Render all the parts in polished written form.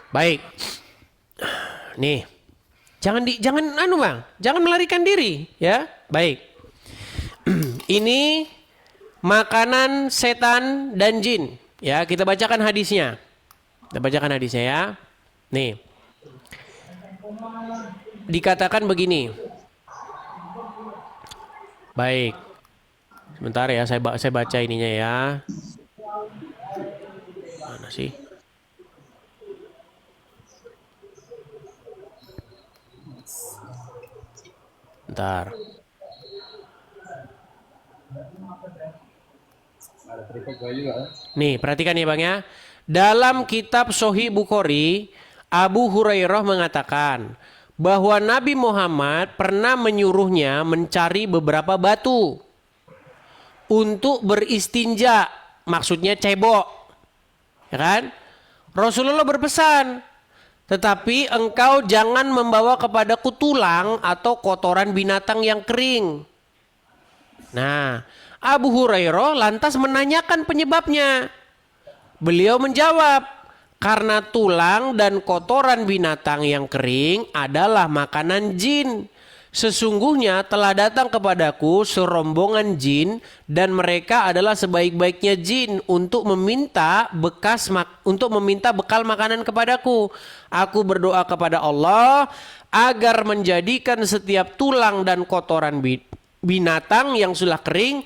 Baik. Nih. Jangan anu Bang, jangan melarikan diri, ya. Baik. Ini makanan setan dan jin. Ya, kita bacakan hadisnya. Kita bacakan hadisnya ya. Nih. Dikatakan begini. Baik. Sebentar ya, saya baca ininya ya. Mana sih? Bentar. Nih, perhatikan ya Bang ya. Dalam kitab Sahih Bukhari, Abu Hurairah mengatakan bahwa Nabi Muhammad pernah menyuruhnya mencari beberapa batu untuk beristinja, maksudnya cebok. Ya kan? Rasulullah berpesan, tetapi engkau jangan membawa kepadaku tulang atau kotoran binatang yang kering. Nah, Abu Hurairah lantas menanyakan penyebabnya. Beliau menjawab, karena tulang dan kotoran binatang yang kering adalah makanan jin. Sesungguhnya telah datang kepadaku serombongan jin dan mereka adalah sebaik-baiknya jin untuk meminta bekal makanan kepadaku. Aku berdoa kepada Allah agar menjadikan setiap tulang dan kotoran binatang yang sudah kering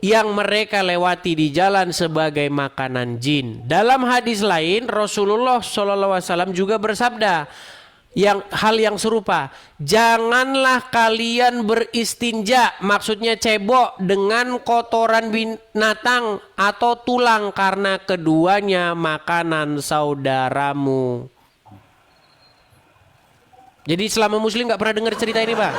yang mereka lewati di jalan sebagai makanan jin. Dalam hadis lain Rasulullah SAW juga bersabda hal yang serupa. Janganlah kalian beristinja, maksudnya cebok, dengan kotoran binatang atau tulang karena keduanya makanan saudaramu. Jadi selama muslim gak pernah dengar cerita ini Bang?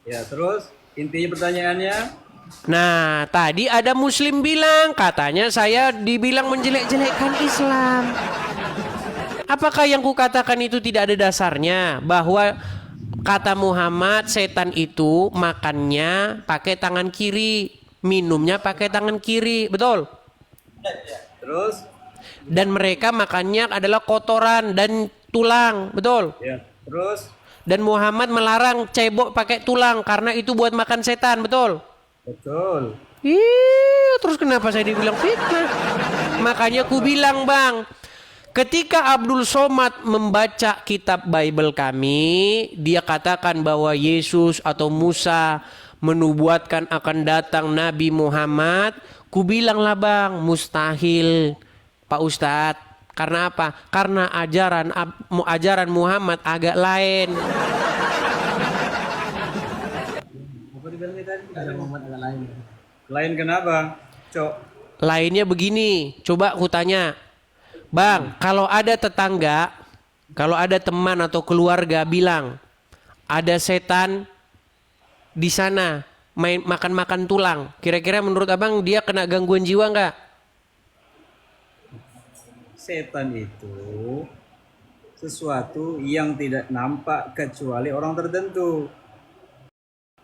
Ya, terus intinya pertanyaannya, Nah, tadi ada muslim bilang, katanya saya dibilang menjelek-jelekkan Islam. Apakah yang kukatakan itu tidak ada dasarnya? Bahwa kata Muhammad, setan itu makannya pakai tangan kiri, minumnya pakai tangan kiri, betul? terus, Dan mereka makannya adalah kotoran dan tulang, betul? ya, terus, Dan Muhammad melarang cebok pakai tulang karena itu buat makan setan, betul? betul. Ih, terus kenapa saya dibilang fitnah? Makanya ku bilang Bang, ketika Abdul Somad membaca kitab Bible kami, dia katakan bahwa Yesus atau Musa menubuatkan akan datang Nabi Muhammad. Ku bilanglah Bang, mustahil Pak Ustadz. Karena apa? Karena ajaran Muhammad agak lain. Apa dibilang tadi? Ada momen agak lain. Lain kenapa? Cok. Lainnya begini, coba aku tanya. Bang, kalau ada tetangga, kalau ada teman atau keluarga bilang ada setan di sana makan-makan tulang, kira-kira menurut abang dia kena gangguan jiwa nggak? Setan itu sesuatu yang tidak nampak kecuali orang tertentu.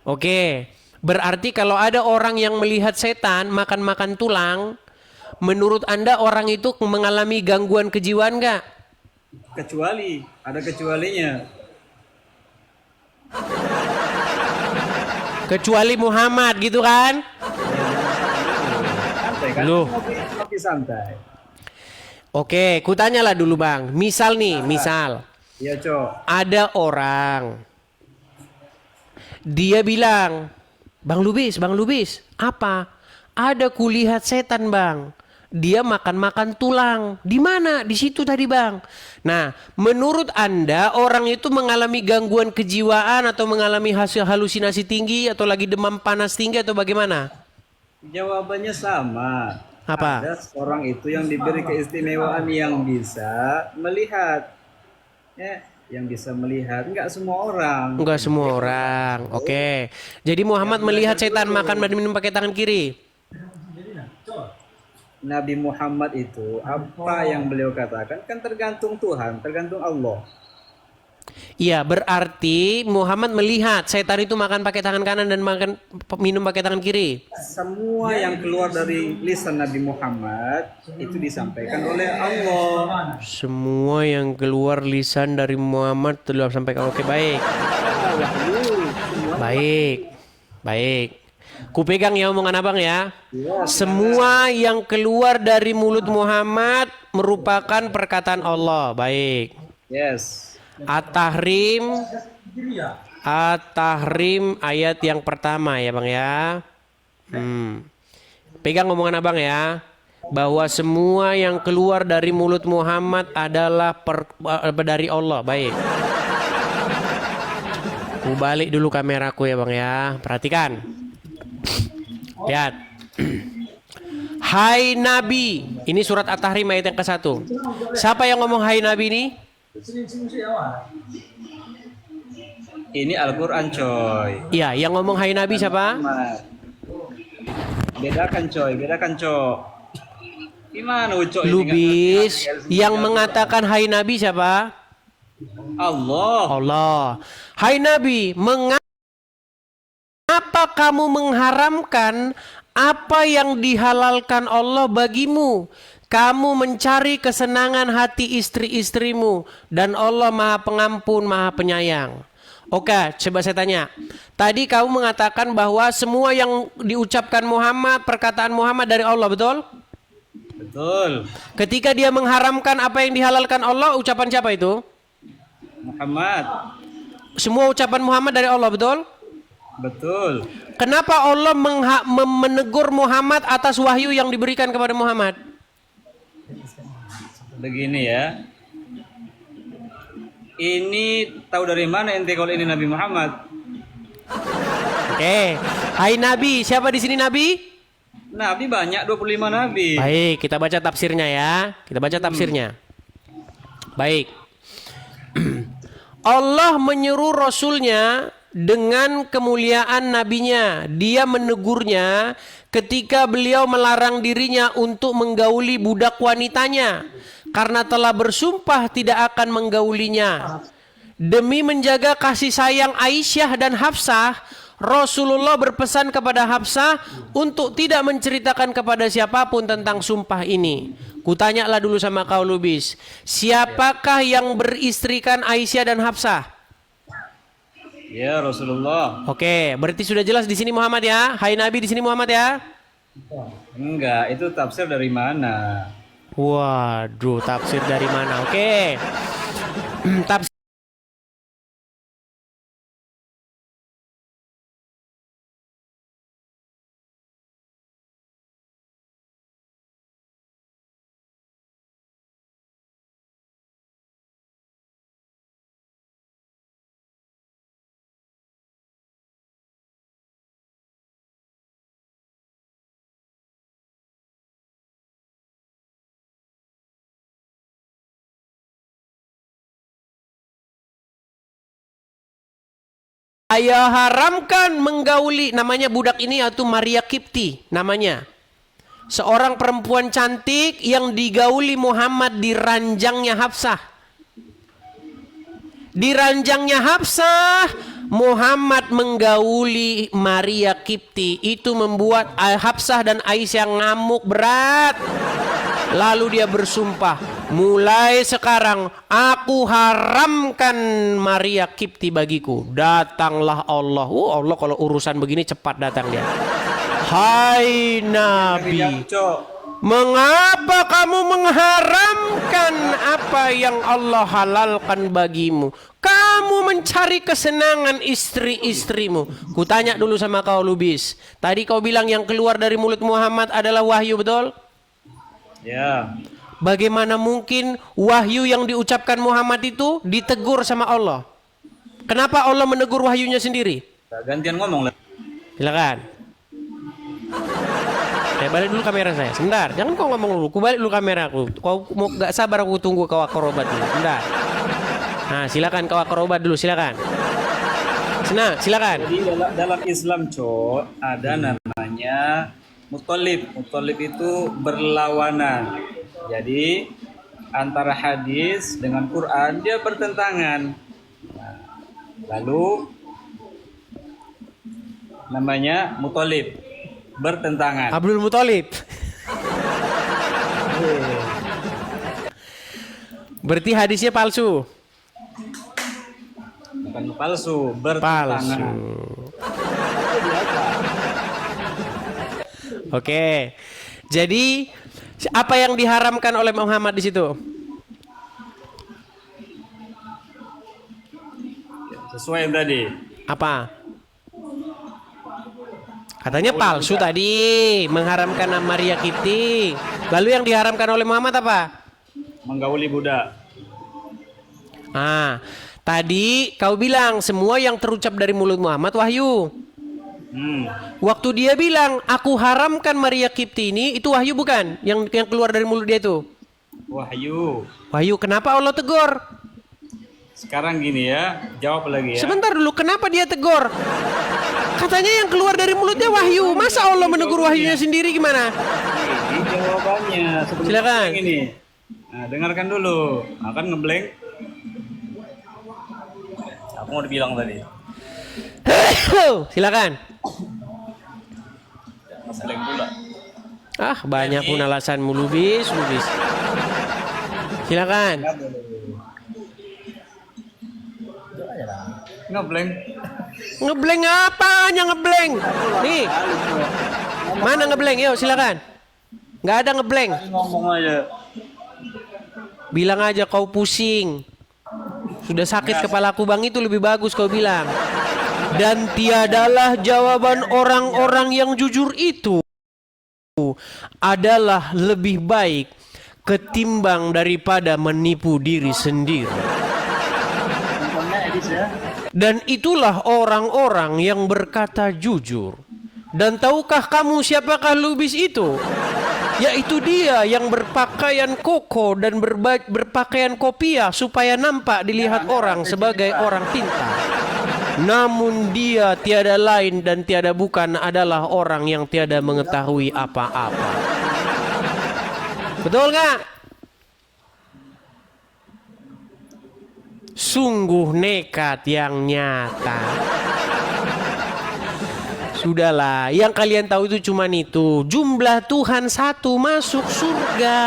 Oke, berarti kalau ada orang yang melihat setan makan-makan tulang, menurut anda orang itu mengalami gangguan kejiwaan nggak? Kecuali, ada kecualinya. Kecuali Muhammad gitu kan? Santai kan? Loh. Kopi santai. Oke, kutanyalah dulu bang. Misal nih, misal Iya, Cok. ada orang, dia bilang, Bang Lubis, apa? Ada kulihat setan bang. Dia makan-makan tulang. Di mana? Di situ tadi bang. Nah, menurut anda orang itu mengalami gangguan kejiwaan atau mengalami hasil halusinasi tinggi atau lagi demam panas tinggi atau bagaimana? Jawabannya sama. Apa? Ada orang itu yang diberi keistimewaan yang bisa melihat. Ya, yang bisa melihat. Enggak semua orang. Enggak semua orang. Oke. Jadi Muhammad melihat setan makan dan minum pakai tangan kiri. Nabi Muhammad itu apa yang beliau katakan kan tergantung Tuhan, tergantung Allah. Iya, berarti Muhammad melihat setan itu makan pakai tangan kanan dan makan minum pakai tangan kiri. Semua yang keluar dari lisan Nabi Muhammad itu disampaikan oleh Allah. Semua yang keluar lisan dari Muhammad telah sampaikan. Oke, baik. Baik. Baik. Ku pegang ya omongan abang ya. Semua yang keluar dari mulut Muhammad merupakan perkataan Allah. Baik. Yes. At-Tahrim ayat yang pertama ya bang ya. Pegang omongan abang ya, bahwa semua yang keluar dari mulut Muhammad adalah dari Allah. Baik. Ku balik dulu kameraku ya bang ya. Perhatikan. Lihat. Hai Nabi. Ini surat At-Tahrim ayat yang ke-1. Siapa yang ngomong hai Nabi ini? Ini Al-Quran coy. Iya, yang ngomong hai Nabi siapa? Bedakan coy. Gimana Ucok? Lubis. Yang mengatakan hai Nabi siapa? Allah. Hai Nabi, mengapa kamu mengharamkan apa yang dihalalkan Allah bagimu? Kamu mencari kesenangan hati istri-istrimu dan Allah Maha Pengampun, Maha Penyayang. Oke, coba saya tanya. Tadi kamu mengatakan bahwa semua yang diucapkan Muhammad, perkataan Muhammad dari Allah, betul? Betul. Ketika dia mengharamkan apa yang dihalalkan Allah, ucapan siapa itu? Muhammad. Semua ucapan Muhammad dari Allah, betul? Betul. Kenapa Allah menegur Muhammad atas wahyu yang diberikan kepada Muhammad? Begini ya. Ini tahu dari mana ente kalau ini Nabi Muhammad? Oke. Hai Nabi, siapa di sini Nabi? Nabi banyak, 25 Nabi. Baik, kita baca tafsirnya ya. Kita baca tafsirnya. Baik. Allah menyuruh Rasulnya dengan kemuliaan nabinya. Dia menegurnya ketika beliau melarang dirinya untuk menggauli budak wanitanya karena telah bersumpah tidak akan menggaulinya. Demi menjaga kasih sayang Aisyah dan Hafsah, Rasulullah berpesan kepada Hafsah untuk tidak menceritakan kepada siapapun tentang sumpah ini. Kutanyalah dulu sama kau Lubis, siapakah yang beristrikan Aisyah dan Hafsah? Ya Rasulullah. Oke, berarti sudah jelas di sini Muhammad ya. Hai Nabi di sini Muhammad ya. Enggak, itu tafsir dari mana? Waduh, tafsir dari mana? Oke. Tafsir Ayah haramkan menggauli, namanya budak ini yaitu Maria Kipti namanya. Seorang perempuan cantik yang digauli Muhammad di ranjangnya Hafsah. Di ranjangnya Hafsah, Muhammad menggauli Maria Kipti. Itu membuat Hafsah dan Aisyah ngamuk berat. Lalu dia bersumpah, mulai sekarang aku haramkan Maria Kipti bagiku. Datanglah Allah. Allah kalau urusan begini cepat datang dia. Hai Nabi, mengapa kamu mengharamkan apa yang Allah halalkan bagimu? Kamu mencari kesenangan istri-istrimu. Kutanya dulu sama kau Lubis. Tadi kau bilang yang keluar dari mulut Muhammad adalah wahyu, betul? Ya. Bagaimana mungkin wahyu yang diucapkan Muhammad itu ditegur sama Allah? Kenapa Allah menegur wahyunya sendiri? Gantian ngomong lah. Silakan. Saya balik dulu kamera saya. Sebentar, jangan kau ngomong dulu. Ku balik dulu kameraku. Kau mau gak sabar aku tunggu kau akrobat dulu. Sebentar. Nah, silakan kau akrobat dulu, silakan. Senang, silakan. Jadi dalam Islam, ada namanya Muthalib. Muthalib itu berlawanan. Jadi antara hadis dengan Quran dia bertentangan. Lalu namanya Muthalib, bertentangan. Abdul Muthalib. Berarti hadisnya palsu. Bukan palsu, Palsu. bertentangan. Oke. Jadi apa yang diharamkan oleh Muhammad di situ? Sesuai yang tadi. Apa? Katanya palsu tadi, mengharamkan Maria Kipti. Lalu yang diharamkan oleh Muhammad apa? Menggauli budak. Ah, tadi kau bilang semua yang terucap dari mulut Muhammad wahyu. Waktu dia bilang aku haramkan Maria Kipti ini, itu wahyu bukan? Yang keluar dari mulut dia itu. Wahyu. Wahyu, kenapa Allah tegur? Sekarang gini ya, jawab lagi ya. Sebentar dulu, kenapa dia tegur? Katanya yang keluar dari mulutnya wahyu. Masa Allah menegur wahyunya sendiri gimana? Ini jawabannya. Sebelum Silakan. ngeblank ini. Nah, dengarkan dulu. Akan ngeblank. Apa mau dibilang tadi? Silakan. Seleng pula. Ah, banyak pun alasanmu lubis. Silakan. Ngeblank. Ngeblank apanya ngeblank? Nih. Mana ngeblank? Yuk, silakan. Nggak ada ngeblank. Ngomong aja. Bilang aja kau pusing. Sudah sakit kepalaku bang, itu lebih bagus kau bilang. Dan tiadalah jawaban orang-orang yang jujur itu adalah lebih baik ketimbang daripada menipu diri sendiri. Dan itulah orang-orang yang berkata jujur. Dan tahukah kamu siapakah lubis itu? Yaitu dia yang berpakaian koko dan berpakaian kopiah supaya nampak dilihat orang sebagai orang pintar. Namun dia tiada lain dan tiada bukan adalah orang yang tiada mengetahui apa-apa. Betul nggak? Sungguh nekat yang nyata. Sudahlah, yang kalian tahu itu cuman itu. Jumlah Tuhan satu masuk surga.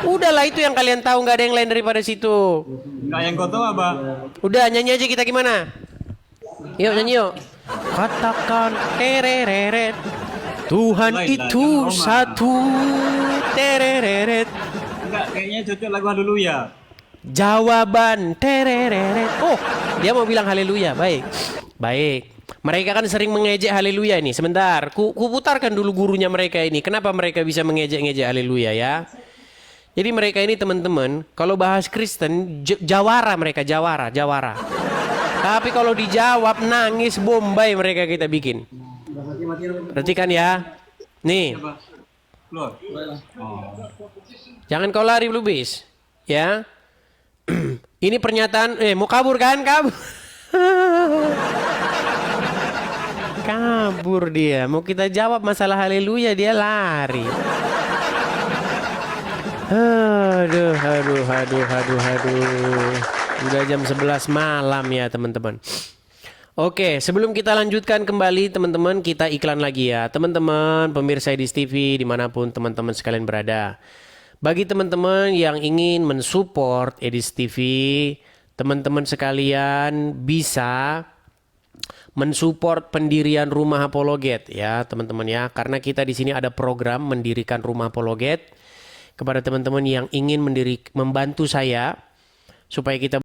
Udahlah, itu yang kalian tahu, nggak ada yang lain daripada situ. Enggak yang kau tahu apa? Udah, nyanyi aja kita gimana? Yuk nyanyi yuk. Katakan tereret. Tuhan itu satu. Tereret. Enggak, kayaknya cocok lagu Haleluya. Jawaban tereret. Oh, dia mau bilang haleluya. Baik. Baik. Mereka kan sering mengejek haleluya ini. Sebentar, ku putarkan dulu gurunya mereka ini. Kenapa mereka bisa mengejek-ngejek haleluya ya? Jadi mereka ini teman-teman, kalau bahas Kristen, jawara mereka, jawara. Tapi kalau dijawab nangis bombay mereka kita bikin. Perhatikan ya. Nih. Keluar. Jangan kau lari Lubis. Ya. Ini pernyataan, mau kabur kan? Kabur dia. Mau kita jawab masalah haleluya dia lari. Aduh. Udah jam 11 malam ya teman-teman. Oke, sebelum kita lanjutkan kembali teman-teman, kita iklan lagi ya. Teman-teman, pemirsa Edis TV dimanapun teman-teman sekalian berada. Bagi teman-teman yang ingin mensupport Edis TV, teman-teman sekalian bisa mensupport pendirian Rumah Apologet ya teman-teman ya. Karena kita di sini ada program mendirikan Rumah Apologet. Kepada teman-teman yang ingin membantu saya supaya kita